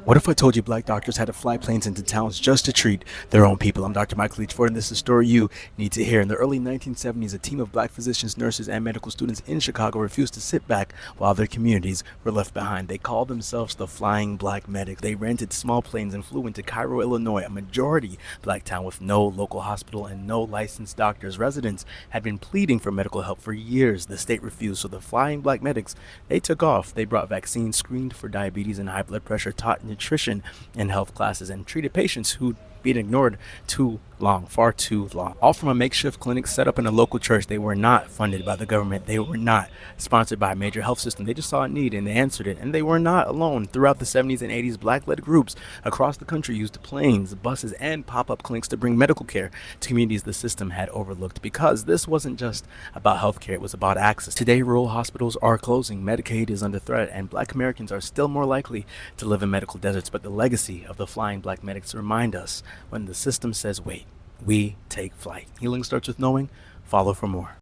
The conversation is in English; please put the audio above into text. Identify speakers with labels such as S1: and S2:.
S1: What if I told you black doctors had to fly planes into towns just to treat their own people? I'm Dr. Michael H. Ford, and this is a story you need to hear. In the early 1970s, a team of black physicians, nurses, and medical students in Chicago refused to sit back while their communities were left behind. They called themselves the Flying Black Medics. They rented small planes and flew into Cairo, Illinois, a majority black town with no local hospital and no licensed doctors. Residents had been pleading for medical help for years. The state refused, so the Flying Black Medics, they took off. They brought vaccines, screened for diabetes and high blood pressure, taught nutrition and health classes, and treated patients who'd been ignored too long, far too long. All from a makeshift clinic set up in a local church. They were not funded by the government. They were not sponsored by a major health system. They just saw a need and they answered it. And they were not alone. Throughout the 70s and 80s, black-led groups across the country used planes, buses, and pop-up clinics to bring medical care to communities the system had overlooked. Because this wasn't just about healthcare, it was about access. Today, rural hospitals are closing, Medicaid is under threat, and black Americans are still more likely to live in medical deserts. But the legacy of the Flying Black Medics remind us when the system says wait, we take flight. Healing starts with knowing. Follow for more.